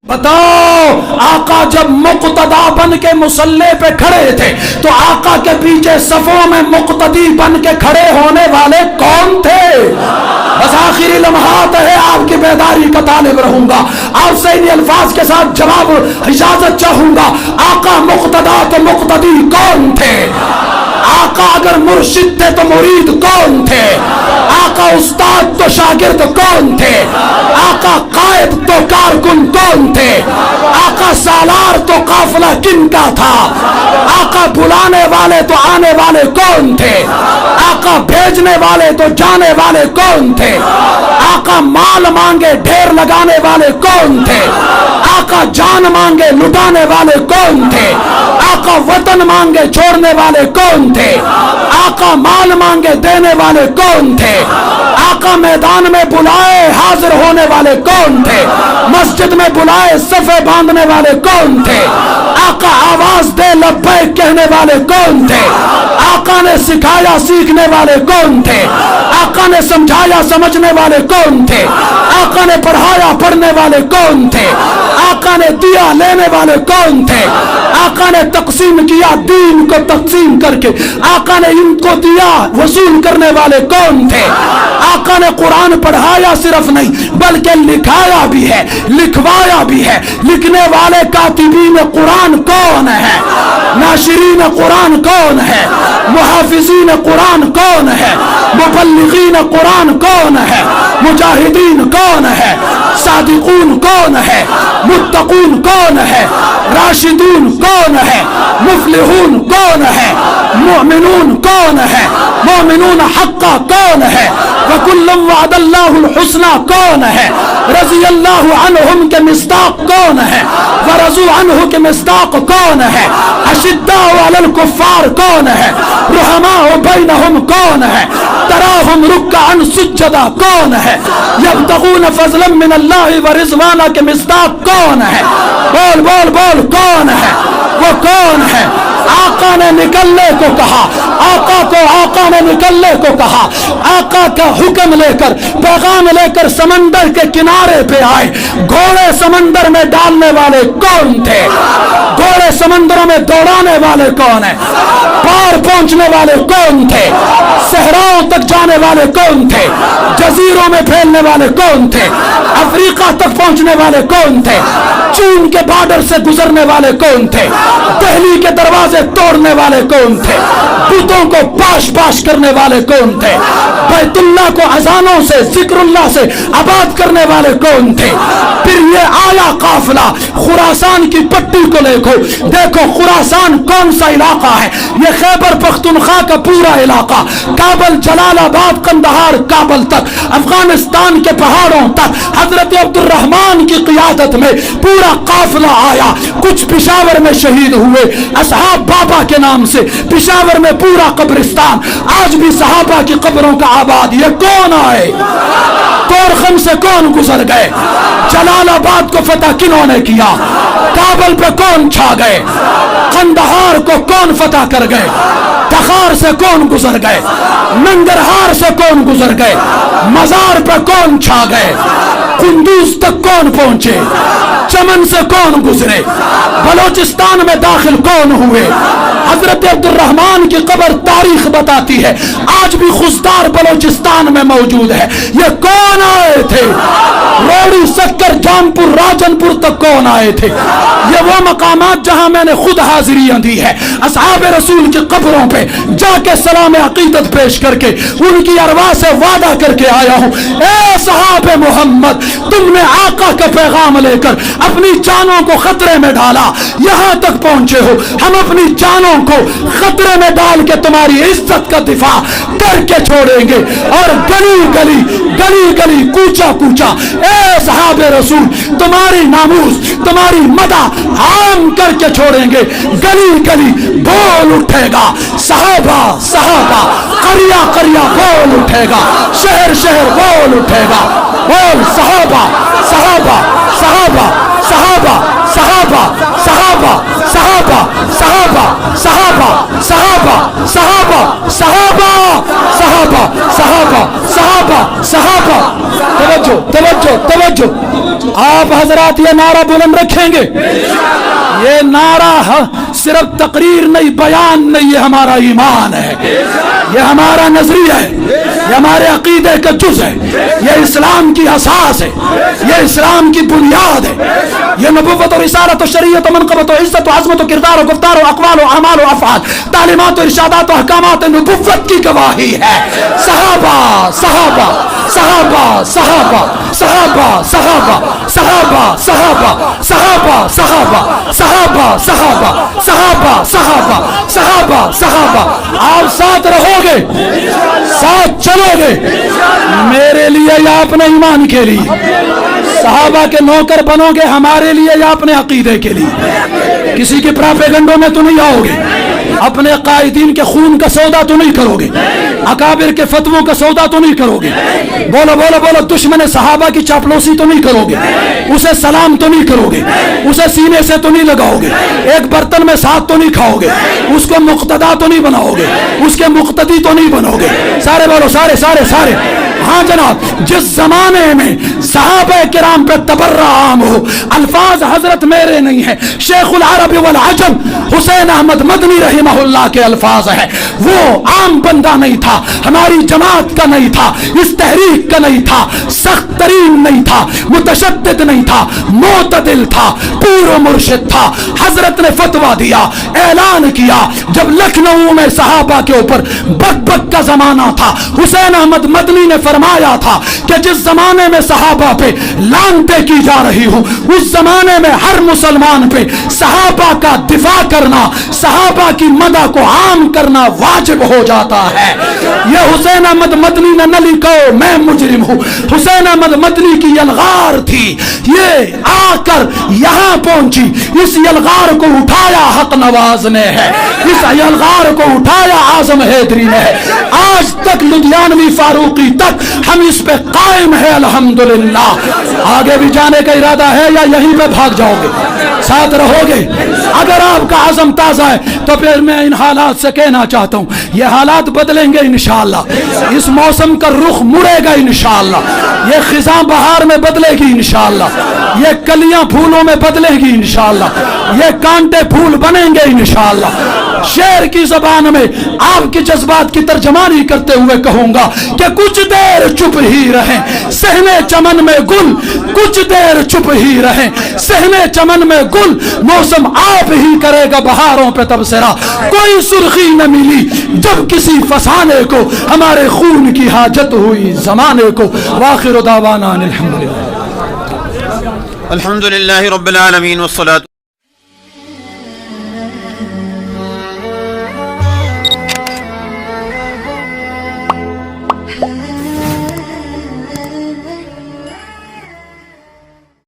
بتاؤ آقا جب مقتدا بن کے مصلی پہ کھڑے تھے تو آقا کے پیچھے صفوں میں مقتدی بن کے کھڑے ہونے والے کون تھے؟ بس آخری لمحات ہے، آپ کی بیداری کا طالب رہوں گا، آپ سے انہی الفاظ کے ساتھ جواب اجازت چاہوں گا۔ آقا مقتدا تو مقتدی کون تھے؟ آقا اگر مرشد تھے تو مرید کون تھے؟ آقا استاد تو شاگرد کون تھے؟ آقا قائد تو کارکن کون تھے؟ آقا سالار تو قافلہ کن کا تھا؟ آقا بلانے والے تو آنے والے کون تھے؟ آقا بھیجنے والے تو جانے والے کون تھے؟ آقا مال مانگے ڈھیر لگانے والے کون تھے؟ آقا جان مانگے لٹانے والے کون تھے؟ آقا وطن مانگے چھوڑنے والے کون تھے؟ آقا مال مانگے دینے والے کون تھے؟ آقا میدان میں بلائے حاضر ہونے والے کون تھے؟ مسجد میں بلائے صفے باندھنے والے کون تھے؟ آقا آواز دے لبیک کہنے والے کون تھے؟ آقا نے سکھایا سیکھنے والے کون تھے؟ آقا نے سمجھایا سمجھنے والے کون تھے؟ آقا نے پڑھایا پڑھنے والے کون تھے؟ آقا نے دیا لینے والے کون تھے؟ آقا نے تقسیم کیا دین کو تقسیم کر کے، آقا نے ان کو دیا وصول کرنے والے کون تھے؟ آقا نے قرآن پڑھایا صرف نہیں بلکہ لکھایا بھی ہے، لکھوایا بھی ہے۔ لکھنے والے کاتبین قرآن کون ہے؟ ناشرین قرآن کون ہے؟ محافظین قرآن کون ہے؟ مبلغین قرآن کون ہے؟ مجاہدین کون ہے؟ صادقون کون ہے؟ متقون کون ہے؟ راشدون کون ہے؟ مفلحون کون ہے؟ مؤمنون کون ہے؟ مومنون حقا کون ہے؟ وَكُلًّا وَعَدَ اللَّهُ الْحُسْنَى کون ہے؟ رضی اللہ عنہم کے مصداق کون ہے؟ ورضوا عنہ کے مصداق کون ہے؟ اشداء علی الکفار کون ہے؟ رحماء بینہم کون ہے؟ تراہم رکعا سجدا کون ہے؟ یبتغون فضلا من اللہ ورضوانا کے مصداق کون ہے؟ بول بول بول کون ہے؟ وہ کون ہے؟ آقا نے نکلنے کو کہا، آقا کو آقا نے نکلنے کو کہا، آقا کا حکم لے کر پیغام لے کر سمندر کے کنارے پہ آئے۔ گھوڑے سمندر میں ڈالنے والے کون تھے؟ گھوڑے سمندروں میں دوڑانے والے کون ہیں؟ پار پہنچنے والے کون تھے؟ صحراؤں تک جانے والے کون تھے؟ جزیروں میں پھیلنے والے کون تھے؟ افریقہ تک پہنچنے والے کون تھے؟ چین کے بارڈر سے گزرنے والے کون تھے؟ دہلی کے دروازے توڑنے والے کون تھے؟ بتوں کو پاش پاش کرنے والے کون تھے؟ بیت اللہ کو اذانوں سے ذکر اللہ سے آباد کرنے والے کون تھے؟ پھر یہ آیا قافلہ خراسان کی پٹی کو دیکھو خراسان کون سا علاقہ ہے؟ یہ خیبر پختونخوا کا پورا علاقہ، کابل جلال آباد قندہار کابل تک، افغانستان کے پہاڑوں تک حضرت عبد الرحمن کی قیادت میں پورا قافلہ آیا۔ کچھ پشاور میں شہید ہوئے اصحاب بابا کے نام سے، پشاور میں پورا قبرستان، آج بھی صحابہ کی قبروں کا آباد۔ یہ کون آئے؟ تورخم سے کون گزر گئے؟ جلال آباد کو فتح کنہوں نے کیا؟ کابل پہ کون چھا گئے؟ قندہار کو کون فتح کر گئے؟ تخار سے کون گزر گئے؟ ننگرہار سے کون گزر گئے؟ مزار پہ کون چھا گئے؟ قندوز تک کون پہنچے؟ چمن سے کون گزرے؟ بلوچستان میں داخل کون ہوئے؟ حضرت عبد الرحمن کی قبر تاریخ بتاتی ہے آج بھی خزدار بلوچستان میں موجود ہے۔ یہ کون آئے تھے؟ روڑی سکر جانپور راجنپور تک کون آئے تھے؟ یہ وہ مقامات جہاں میں نے خود حاضریاں دی ہے، اصحاب رسول کی قبروں پہ جا کے سلام عقیدت پیش کر کے ان کی ارواح سے وعدہ کر کے آیا ہوں۔ اے صحاب محمد، تم نے آقا کا پیغام لے کر اپنی جانوں کو خطرے میں ڈالا، یہاں تک پہنچے ہو، ہم اپنی جانوں کو خطرے میں ڈال کے تمہاری عزت کا دفاع کر کے چھوڑیں گے، اور گلی گلی گلی گلی کوچا کوچا اے صحاب رسول تمہاری ناموس تمہاری مدح عام کر کے چھوڑیں گے۔ گلی گلی بول اٹھے گا صحابہ صحابہ، قریہ قریہ بول اٹھے گا، شہر شہر بول اٹھے گا، بول صحابہ صحابہ صحابہ صحابہ صحابہ صحابہ صحابہ صحابہ صحابہ صحابہ صحابہ صحابہ صحابہ صحابہ صحابہ صحابہ توجہ توجہ توجہ، آپ حضرات یہ نعرہ بلند رکھیں گے؟ یہ نعرہ صرف تقریر نہیں، بیان نہیں، یہ ہمارا ایمان ہے، یہ ہمارا نظریہ ہے، یہ ہمارے عقیدے کا جز ہے، یہ اسلام کی اساس ہے، یہ اسلام کی بنیاد ہے، یہ نبوت و رسالت و شریعت و منقبت و عزت و عظمت و کردار و گفتار و اقوال و اعمال و افعال، تعلیمات و ارشادات و احکامات نبوت کی گواہی ہے۔ صحابہ صحابہ صحابہ صحابہ صحابہ صحابہ صحابہ صحابہ صحابہ صحابہ صحابہ صحابہ صحابہ صحابہ صحابہ صحابہ، آپ ساتھ رہو گے، ساتھ چلو گے، میرے لیے یا اپنے ایمان کے لیے؟ صحابہ کے نوکر بنو گے ہمارے لیے یا اپنے عقیدے کے لیے؟ کسی کے پراپیگنڈوں میں تو نہیں آؤ گے، اپنے قائدین کے خون کا سودا تو نہیں کرو گے، اکابر کے فتووں کا سودا تو نہیں کرو گے، بولو بولو بولو، دشمن صحابہ کی چاپلوسی تو نہیں کرو گے، اسے سلام تو نہیں کرو گے، اسے سینے سے تو نہیں لگاؤ گے، ایک برتن میں ساتھ تو نہیں کھاؤ گے، اس کو مقتدا تو نہیں بناؤ گے، اس کے مقتدی تو نہیں بنو گے، سارے بولو، سارے سارے سارے۔ ہاں جناب، جس زمانے میں صحابہ کرام پہ تبرہ عام ہو، الفاظ حضرت میرے نہیں ہیں، شیخ العرب والعجم حسین احمد مدنی رحمہ اللہ کے الفاظ ہیں، وہ عام بندہ نہیں تھا، ہماری جماعت کا نہیں تھا، اس تحریک کا نہیں تھا، سخت ترین نہیں تھا، متشدد نہیں تھا، معتدل تھا، پیر و مرشد تھا۔ حضرت نے فتویٰ دیا، اعلان کیا، جب لکھنؤ میں صحابہ کے اوپر بک بک کا زمانہ تھا، حسین احمد مدنی نے فرمایا تھا کہ جس زمانے میں صحابہ پہ لعنتیں کی جا رہی ہوں، اس زمانے میں ہر مسلمان پہ صحابہ کا دفاع کرنا، صحابہ کی مدح کو عام کرنا واجب ہو جاتا ہے۔ یہ حسین احمد مدنی نے نہ لکھو میں مجرم ہوں، حسین احمد مدنی کی یلغار تھی، یہ آ کر یہاں پہنچی، اس یلغار کو اٹھایا حق نواز نے ہے، اس یلغار کو اٹھایا اعظم حیدری نے ہے، آج تک لدھیانوی فاروقی تک ہم اس پہ قائم ہے الحمدللہ۔ آگے بھی جانے کا ارادہ ہے یا یہیں پہ بھاگ جاؤ گے؟ ساتھ رہو گے؟ اگر آپ کا عزم تازہ ہے تو پھر میں ان حالات سے کہنا چاہتا ہوں، یہ حالات بدلیں گے انشاءاللہ، اس موسم کا رخ مڑے گا انشاءاللہ، یہ خزاں بہار میں بدلے گی انشاءاللہ، یہ کلیاں پھولوں میں بدلے گی انشاءاللہ، یہ کانٹے پھول بنیں گے انشاءاللہ۔ شعر کی زبان میں آپ کے جذبات کی ترجمانی کرتے ہوئے کہوں گا کہ کچھ دیر چپ ہی رہیں صحنے چمن میں گل، کچھ دیر چپ ہی رہیں صحنے چمن میں گل، موسم آپ ہی کرے گا بہاروں پہ تبصرہ، کوئی سرخی نہ ملی جب کسی فسانے کو، ہمارے خون کی حاجت ہوئی زمانے کو۔ وآخر دعوانا الحمدللہ الحمدللہ رب العالمین والصلاة